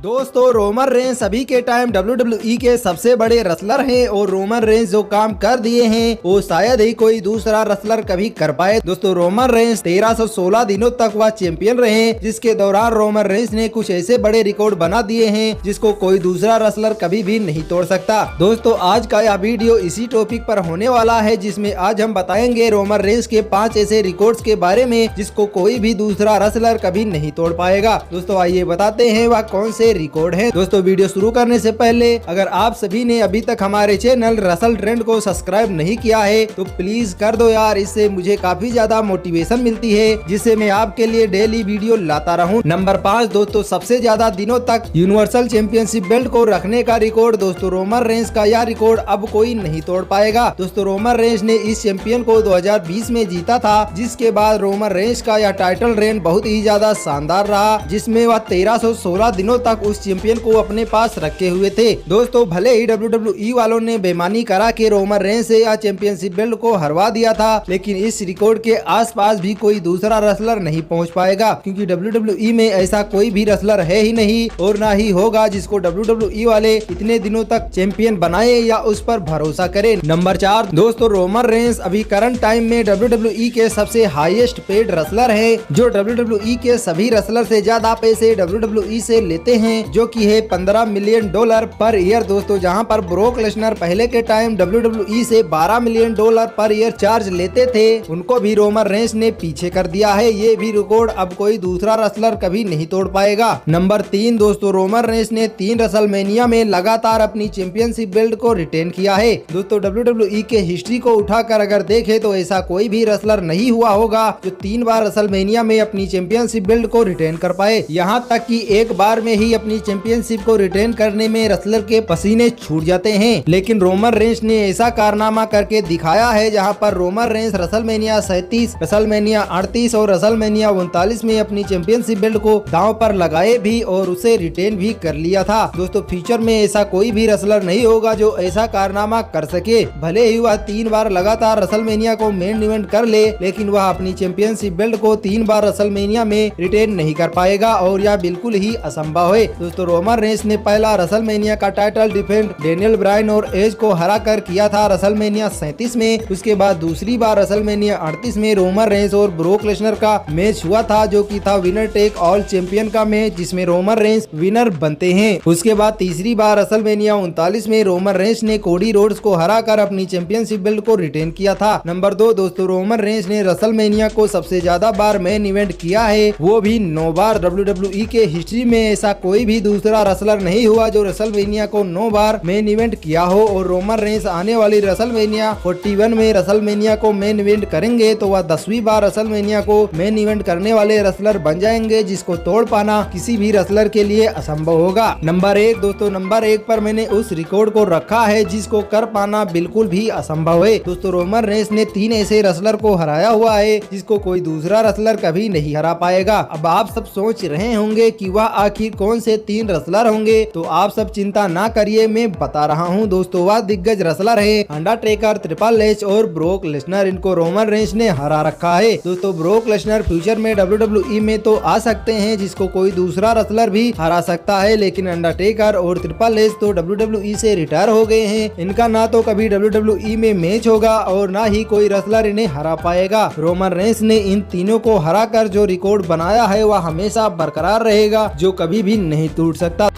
दोस्तों Roman Reigns अभी के टाइम WWE के सबसे बड़े रेसलर हैं और रोमन रेंस जो काम कर दिए हैं वो शायद ही कोई दूसरा रेसलर कभी कर पाए। दोस्तों रोमन रेंस 1316 दिनों तक वह चैंपियन रहे, जिसके दौरान रोमन रेंस ने कुछ ऐसे बड़े रिकॉर्ड बना दिए हैं जिसको कोई दूसरा रेसलर कभी भी नहीं तोड़ सकता। दोस्तों आज का यह वीडियो इसी टॉपिक पर होने वाला है, जिसमें आज हम बताएंगे रोमन रेंस के 5 ऐसे रिकॉर्ड्स के बारे में जिसको कोई भी दूसरा रेसलर कभी नहीं तोड़ पाएगा। दोस्तों आइए बताते हैं वह कौन से रिकॉर्ड है। दोस्तों वीडियो शुरू करने से पहले अगर आप सभी ने अभी तक हमारे चैनल रसल ट्रेंड को सब्सक्राइब नहीं किया है तो प्लीज कर दो यार, इससे मुझे काफी ज्यादा मोटिवेशन मिलती है जिससे मैं आपके लिए डेली वीडियो लाता रहूं। नंबर 5 दोस्तों सबसे ज्यादा दिनों तक यूनिवर्सल चैंपियनशिप बेल्ट को रखने का रिकॉर्ड। दोस्तों रोमन रेंस का यह रिकॉर्ड अब कोई नहीं तोड़ पाएगा। दोस्तों रोमन रेंस ने इस चैंपियन को 2020 में जीता था, जिसके बाद रोमन रेंस का यह टाइटल रेन बहुत ही ज्यादा शानदार रहा, जिसमें वह 1316 दिनों तक उस चैंपियन को अपने पास रखे हुए थे। दोस्तों भले ही WWE वालों ने बेईमानी करा के रोमन रेंस से यह चैंपियनशिप बेल्ट को हरवा दिया था, लेकिन इस रिकॉर्ड के आसपास भी कोई दूसरा रेसलर नहीं पहुंच पाएगा, क्योंकि WWE में ऐसा कोई भी रेसलर है ही नहीं और ना ही होगा जिसको WWE वाले इतने दिनों तक चैंपियन बनाए या उस पर भरोसा करे। नंबर 4 दोस्तों रोमन रेंस अभी करंट टाइम में WWE के सबसे हाईएस्ट पेड रेसलर है, जो WWE के सभी रेसलर से ज्यादा पैसे WWE से लेते हैं, जो कि है $15 मिलियन पर ईयर। दोस्तों जहां पर ब्रोक लेसनर पहले के टाइम WWE से $12 मिलियन पर ईयर चार्ज लेते थे, उनको भी रोमन रेंस ने पीछे कर दिया है। ये भी रिकॉर्ड अब कोई दूसरा रेसलर कभी नहीं तोड़ पाएगा। नंबर 3 दोस्तों रोमन रेंस ने 3 रेसलमेनिया में लगातार अपनी चैंपियनशिप बेल्ट को रिटेन किया है। दोस्तों WWE के हिस्ट्री को उठाकर अगर देखें तो ऐसा कोई भी रेसलर नहीं हुआ होगा जो 3 बार रेसलमेनिया में अपनी चैंपियनशिप बेल्ट को रिटेन कर पाए। यहाँ तक कि एक बार में ही अपनी चैंपियनशिप को रिटेन करने में रेसलर के पसीने छूट जाते हैं, लेकिन रोमन रेंस ने ऐसा कारनामा करके दिखाया है जहां पर रोमन रेंस रेसलमेनिया 37, रेसलमेनिया 38 और रेसलमेनिया 39 में अपनी चैंपियनशिप बेल्ट को दांव पर लगाए भी और उसे रिटेन भी कर लिया था। दोस्तों फ्यूचर में ऐसा कोई भी रेसलर नहीं होगा जो ऐसा कारनामा कर सके। भले ही वह 3 बार लगातार रेसलमेनिया को मेन इवेंट कर ले, लेकिन वह अपनी चैंपियनशिप बेल्ट को 3 बार रेसलमेनिया में रिटेन नहीं कर पाएगा और यह बिल्कुल ही असंभव है। दोस्तों रोमन रेंस ने पहला रेसलमेनिया का टाइटल डिफेंड डेनियल ब्रायन और एज को हरा कर किया था रेसलमेनिया 37 में। उसके बाद दूसरी बार रेसलमेनिया 38 में रोमन रेंस और ब्रोक लेसनर का मैच हुआ था, जो कि था विनर टेक ऑल चैंपियन का मैच, जिसमें रोमन रेंस विनर बनते हैं। उसके बाद तीसरी बार रेसलमेनिया 39 में रोमन रेंस ने कोडी रोड्स को हरा कर अपनी चैंपियनशिप बेल्ट को रिटेन किया था। नंबर 2 दोस्तों रोमन रेंस ने रेसलमेनिया को सबसे ज्यादा बार मेन इवेंट किया है, वो भी 9 बार। WWE के हिस्ट्री में ऐसा कोई भी दूसरा रेसलर नहीं हुआ जो रेसलमेनिया को 9 बार मेन इवेंट किया हो, और रोमन रेंस आने वाली रेसलमेनिया 41 में रेसलमेनिया को मेन इवेंट करेंगे तो वह 10वीं बार रेसलमेनिया को मेन इवेंट करने वाले रेसलर बन जाएंगे, जिसको तोड़ पाना किसी भी रेसलर के लिए असंभव होगा। नंबर 1 दोस्तों नंबर 1 पर मैंने उस रिकॉर्ड को रखा है जिसको कर पाना बिल्कुल भी असंभव है। दोस्तों रोमन रेंस ने 3 ऐसे रेसलर को हराया हुआ है जिसको कोई दूसरा रेसलर कभी नहीं हरा पाएगा। अब आप सब सोच रहे होंगे कि वह आखिर कौन से 3 रेसलर होंगे, तो आप सब चिंता ना करिए, मैं बता रहा हूं। दोस्तों वह दिग्गज रेसलर है अंडरटेकर, ट्रिपल एच और ब्रोक लेसनर। इनको रोमन रेंस ने हरा रखा है। दोस्तों ब्रोक लेसनर फ्यूचर में WWE में तो आ सकते हैं, जिसको कोई दूसरा रेसलर भी हरा सकता है, लेकिन अंडरटेकर और ट्रिपल एच तो WWE से रिटायर हो गए हैं। इनका ना तो कभी WWE में मैच होगा और ना ही कोई रेसलर इन्हें हरा पाएगा। रोमन रेंस ने इन तीनों को हरा कर जो रिकॉर्ड बनाया है वह हमेशा बरकरार रहेगा, जो कभी भी नहीं टूट सकता।